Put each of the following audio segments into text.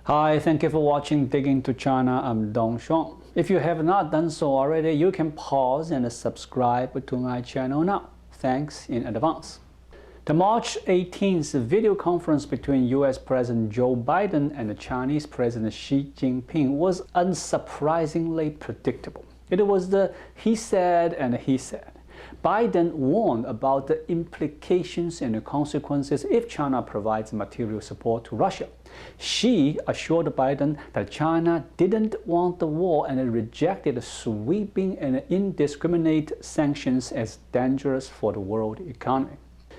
Hi, thank you for watching Digging to China. I'm Dong Shuang. If you have not done so already, you can pause and subscribe to my channel now. Thanks in advance. The March 18th video conference between US President Joe Biden and the Chinese President Xi Jinping was unsurprisingly predictable. It was the he said and he said. Biden warned about the implications and the consequences if China provides material support to Russia. Xi assured Biden that China didn't want the war and rejected sweeping and indiscriminate sanctions as dangerous for the world economy.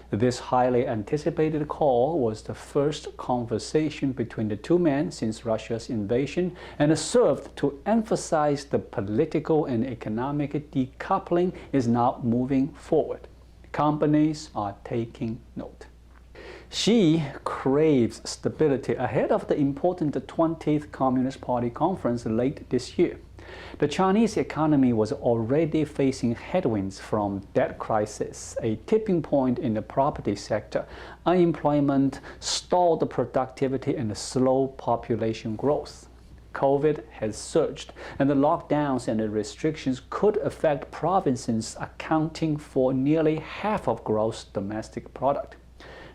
This highly anticipated call was the first conversation between the two men since Russia's invasion and served to emphasize the political and economic decoupling is now moving forward. Companies are taking note. Xi craves stability ahead of the important 20th Communist Party conference late this year. The Chinese economy was already facing headwinds from debt crisis, a tipping point in the property sector, unemployment, stalled productivity, and slow population growth. COVID has surged, and the lockdowns and the restrictions could affect provinces accounting for nearly half of gross domestic product.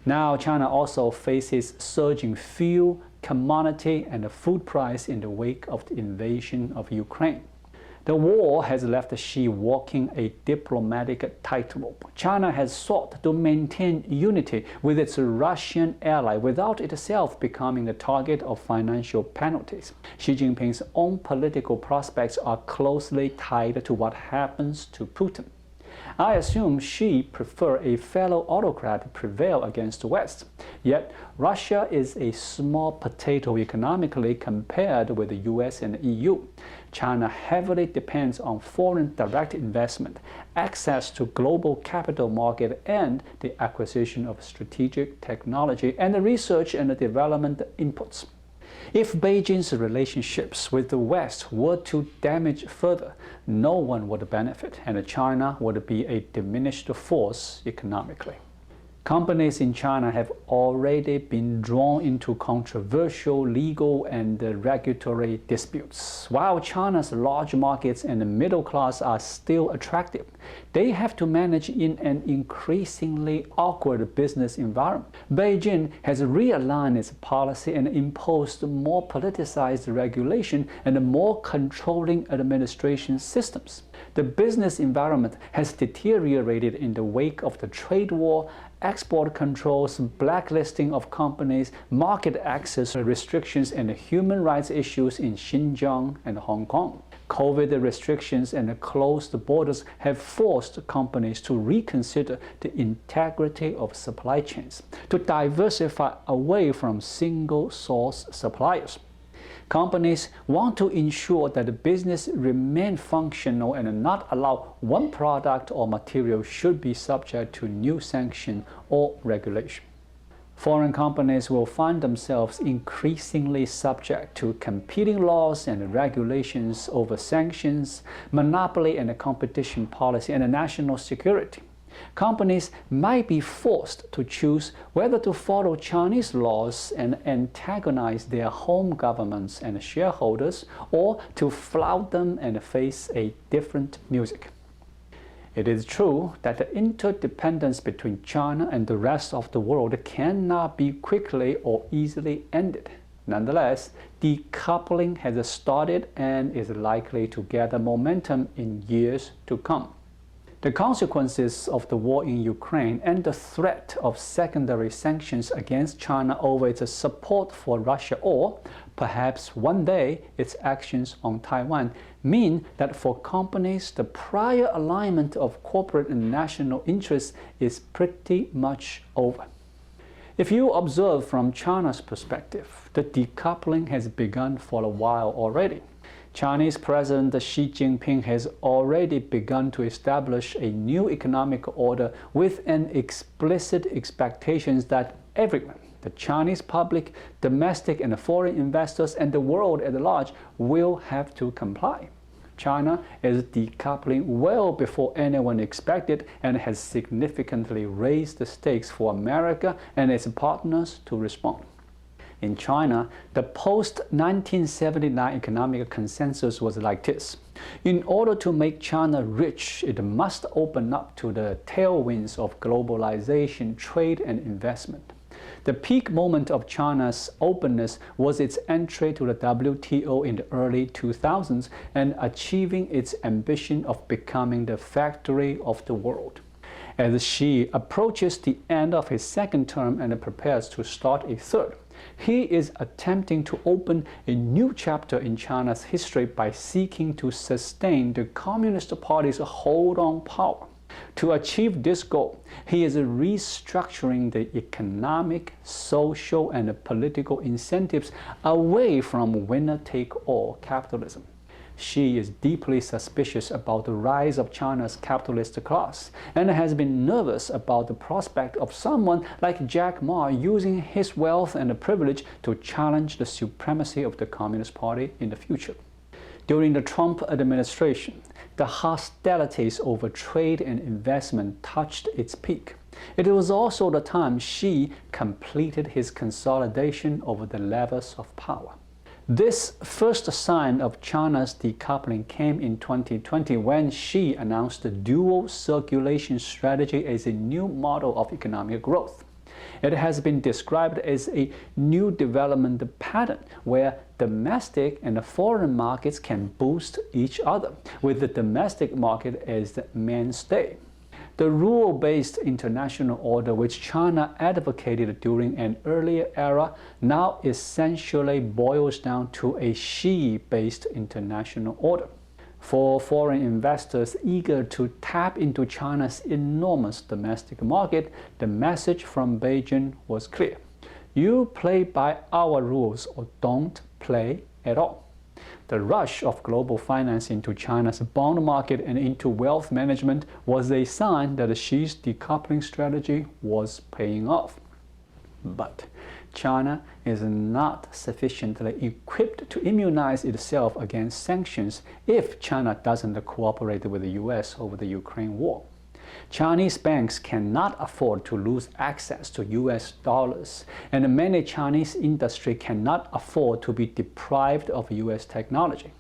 Now, China also faces surging fuel, commodity, and food price in the wake of the invasion of Ukraine. The war has left Xi walking a diplomatic tightrope. China has sought to maintain unity with its Russian ally without itself becoming the target of financial penalties. Xi Jinping's own political prospects are closely tied to what happens to Putin. I assume Xi prefers a fellow autocrat prevail against the West. Yet, Russia is a small potato economically compared with the US and the EU. China heavily depends on foreign direct investment, access to global capital market, and the acquisition of strategic technology and the research and development inputs. If Beijing's relationships with the West were to damage further, no one would benefit, and China would be a diminished force economically. Companies in China have already been drawn into controversial legal and regulatory disputes. While China's large markets and the middle class are still attractive, they have to manage in an increasingly awkward business environment. Beijing has realigned its policy and imposed more politicized regulation and more controlling administration systems. The business environment has deteriorated in the wake of the trade war, export controls, blacklisting of companies, market access restrictions, and human rights issues in Xinjiang and Hong Kong. COVID restrictions and closed borders have forced companies to reconsider the integrity of supply chains, to diversify away from single-source suppliers. Companies want to ensure that the business remain functional and not allow one product or material should be subject to new sanction or regulation. Foreign companies will find themselves increasingly subject to competing laws and regulations over sanctions, monopoly and competition policy, and national security. Companies might be forced to choose whether to follow Chinese laws and antagonize their home governments and shareholders, or to flout them and face a different music. It is true that the interdependence between China and the rest of the world cannot be quickly or easily ended. Nonetheless, decoupling has started and is likely to gather momentum in years to come. The consequences of the war in Ukraine and the threat of secondary sanctions against China over its support for Russia, or perhaps one day its actions on Taiwan, mean that for companies the prior alignment of corporate and national interests is pretty much over. If you observe from China's perspective, the decoupling has begun for a while already. Chinese President Xi Jinping has already begun to establish a new economic order with an explicit expectation that everyone, the Chinese public, domestic and foreign investors, and the world at large, will have to comply. China is decoupling well before anyone expected and has significantly raised the stakes for America and its partners to respond. In China, the post-1979 economic consensus was like this. In order to make China rich, it must open up to the tailwinds of globalization, trade, and investment. The peak moment of China's openness was its entry to the WTO in the early 2000s and achieving its ambition of becoming the factory of the world. As Xi approaches the end of his second term and prepares to start a third, he is attempting to open a new chapter in China's history by seeking to sustain the Communist Party's hold on power. To achieve this goal, he is restructuring the economic, social, and political incentives away from winner-take-all capitalism. Xi is deeply suspicious about the rise of China's capitalist class and has been nervous about the prospect of someone like Jack Ma using his wealth and privilege to challenge the supremacy of the Communist Party in the future. During the Trump administration, the hostilities over trade and investment touched its peak. It was also the time Xi completed his consolidation over the levers of power. This first sign of China's decoupling came in 2020 when Xi announced the dual circulation strategy as a new model of economic growth. It has been described as a new development pattern where domestic and foreign markets can boost each other, with the domestic market as the mainstay. The rule-based international order which China advocated during an earlier era now essentially boils down to a Xi-based international order. For foreign investors eager to tap into China's enormous domestic market, the message from Beijing was clear. You play by our rules or don't play at all. The rush of global finance into China's bond market and into wealth management was a sign that Xi's decoupling strategy was paying off. But China is not sufficiently equipped to immunize itself against sanctions if China doesn't cooperate with the US over the Ukraine war. Chinese banks cannot afford to lose access to US dollars, and many Chinese industry cannot afford to be deprived of US technology.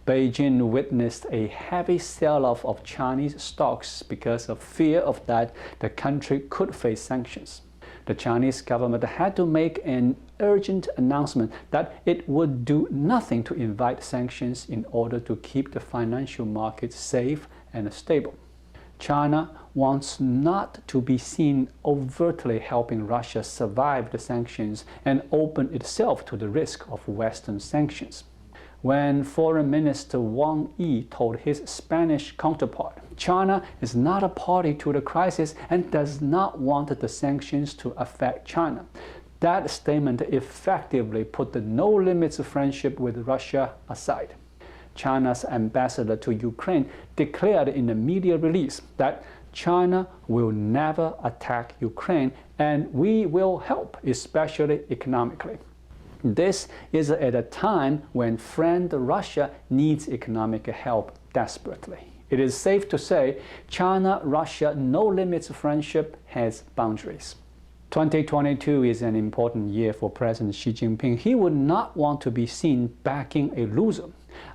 Beijing witnessed a heavy sell-off of Chinese stocks because of fear of that the country could face sanctions. The Chinese government had to make an urgent announcement that it would do nothing to invite sanctions in order to keep the financial markets safe and stable. China wants not to be seen overtly helping Russia survive the sanctions and open itself to the risk of Western sanctions. When Foreign Minister Wang Yi told his Spanish counterpart, China is not a party to the crisis and does not want the sanctions to affect China, that statement effectively put the no-limits friendship with Russia aside. China's ambassador to Ukraine declared in a media release that China will never attack Ukraine and we will help, especially economically. This is at a time when friend Russia needs economic help desperately. It is safe to say China-Russia no-limits friendship has boundaries. 2022 is an important year for President Xi Jinping. He would not want to be seen backing a loser.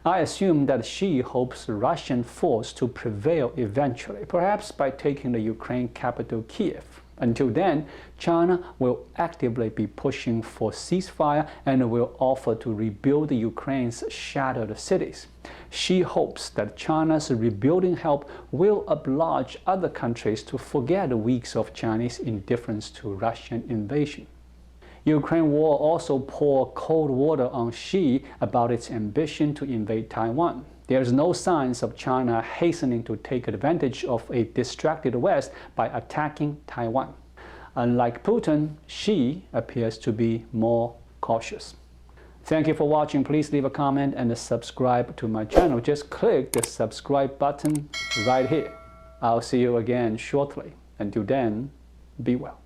I assume that Xi hopes Russian force to prevail eventually, perhaps by taking the Ukraine capital Kiev. Until then, China will actively be pushing for ceasefire and will offer to rebuild Ukraine's shattered cities. Xi hopes that China's rebuilding help will oblige other countries to forget weeks of Chinese indifference to Russian invasion. Ukraine war also poured cold water on Xi about its ambition to invade Taiwan. There is no signs of China hastening to take advantage of a distracted West by attacking Taiwan. Unlike Putin, Xi appears to be more cautious. Thank you for watching. Please leave a comment and subscribe to my channel. Just click the subscribe button right here. I'll see you again shortly. Until then, be well.